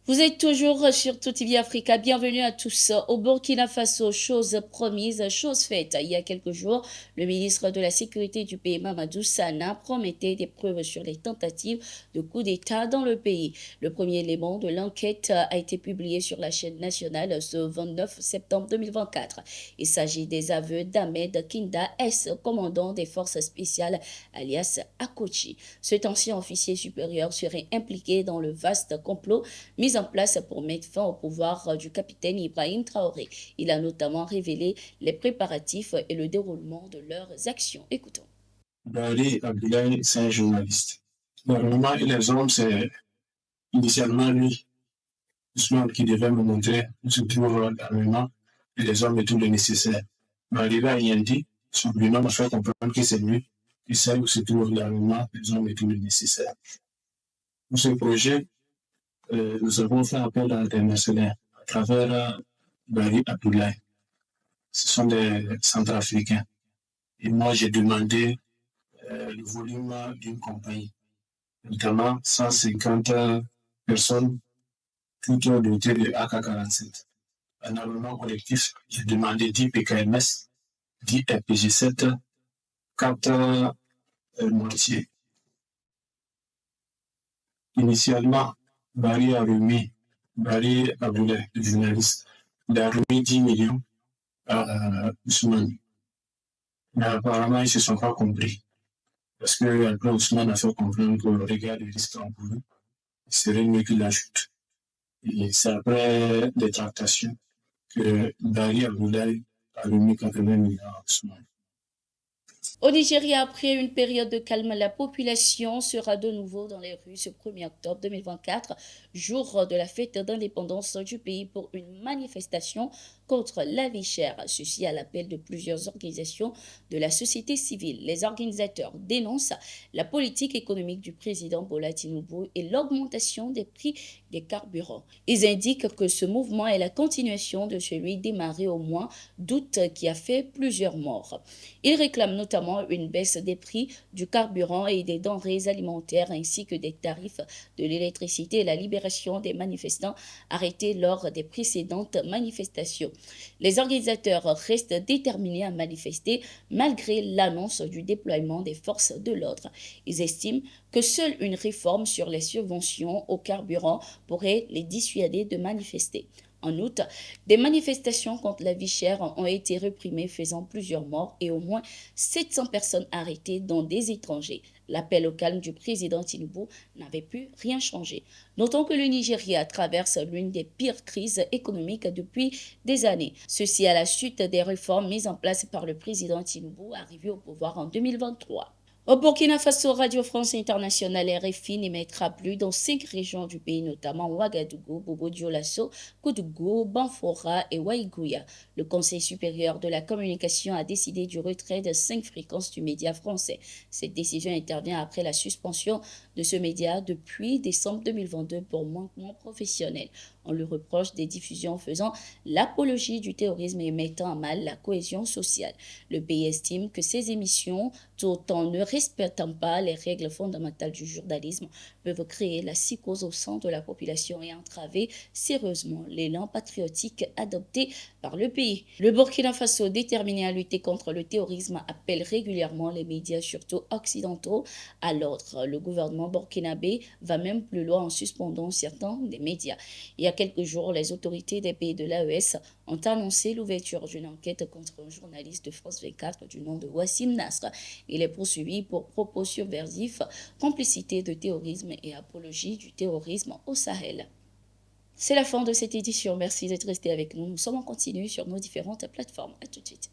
Vous êtes toujours sur Tout TV Africa. Bienvenue à tous. Au Burkina Faso, chose promise, chose faite. Il y a quelques jours, le ministre de la Sécurité du pays, Mamadou Sana, promettait des preuves sur les tentatives de coup d'État dans le pays. Le premier élément de l'enquête a été publié sur la chaîne nationale ce 29 septembre 2024. Il s'agit des aveux d'Ahmed Kinda, ex-commandant des forces spéciales, alias Akochi. Cet ancien officier supérieur serait impliqué dans le vaste complot mis en place pour mettre fin au pouvoir du capitaine Ibrahim Traoré. Il a notamment révélé les préparatifs et le déroulement de leurs actions. Écoutons. Barry Abdoulaye, c'est un journaliste. Normalement, les hommes, c'est initialement lui, Ousmane, qui devait me montrer ce qu'il l'armement et les hommes et tout le nécessaire. Mais arrivé à Yendi, son bilan m'a fait comprendre que c'est lui qui sait où se trouve l'armement, les hommes et tout le nécessaire. Pour ce projet, nous avons fait appel à l'international à travers Barry Abdoulaye. Ce sont des Centrafricains. Et moi, j'ai demandé le volume d'une compagnie, notamment 150 personnes, toutes dotées de AK-47. Un armement collectif, j'ai demandé 10 PKMS, 10 RPG-7, 4 mortiers. Initialement, Barry Aboulay, le journaliste, il a remis 10 millions à Ousmane. Mais apparemment, ils ne se sont pas compris. Parce que après, Ousmane a fait comprendre que le regard du risque encouru, il serait mieux qu'il l'ajoute. Et c'est après des tractations que Barry Aboulay a remis 80 millions à Ousmane. Au Nigeria, après une période de calme, la population sera de nouveau dans les rues ce 1er octobre 2024, jour de la fête d'indépendance du pays, pour une manifestation contre la vie chère. Ceci à l'appel de plusieurs organisations de la société civile. Les organisateurs dénoncent la politique économique du président Bola Tinubu et l'augmentation des prix des carburants. Ils indiquent que ce mouvement est la continuation de celui démarré au mois d'août qui a fait plusieurs morts. Ils réclament notamment une baisse des prix du carburant et des denrées alimentaires ainsi que des tarifs de l'électricité et la libération des manifestants arrêtés lors des précédentes manifestations. Les organisateurs restent déterminés à manifester malgré l'annonce du déploiement des forces de l'ordre. Ils estiment que seule une réforme sur les subventions au carburant pourrait les dissuader de manifester. En outre, des manifestations contre la vie chère ont été réprimées, faisant plusieurs morts et au moins 700 personnes arrêtées, dont des étrangers. L'appel au calme du président Tinubu n'avait pu rien changer. Notons que le Nigeria traverse l'une des pires crises économiques depuis des années. Ceci à la suite des réformes mises en place par le président Tinubu, arrivé au pouvoir en 2023. Au Burkina Faso, Radio France Internationale RFI n'émettra plus dans 5 régions du pays, notamment Ouagadougou, Bobo-Dioulasso, Koudougou, Banfora et Waïgouya. Le Conseil supérieur de la communication a décidé du retrait de 5 fréquences du média français. Cette décision intervient après la suspension de ce média depuis décembre 2022 pour manquement professionnel. On lui reproche des diffusions faisant l'apologie du terrorisme et mettant à mal la cohésion sociale. Le pays estime que ces émissions, tout en ne respectant pas les règles fondamentales du journalisme, peuvent créer la psychose au sein de la population et entraver sérieusement l'élan patriotique adopté par le pays. Le Burkina Faso, déterminé à lutter contre le terrorisme, appelle régulièrement les médias, surtout occidentaux, à l'ordre. Le gouvernement burkinabé va même plus loin en suspendant certains des médias. Il y a quelques jours, les autorités des pays de l'AES ont annoncé l'ouverture d'une enquête contre un journaliste de France 24 du nom de Wassim Nasr. Il est poursuivi pour propos subversifs, complicité de terrorisme et apologie du terrorisme au Sahel. C'est la fin de cette édition. Merci d'être resté avec nous. Nous sommes en continu sur nos différentes plateformes. À tout de suite.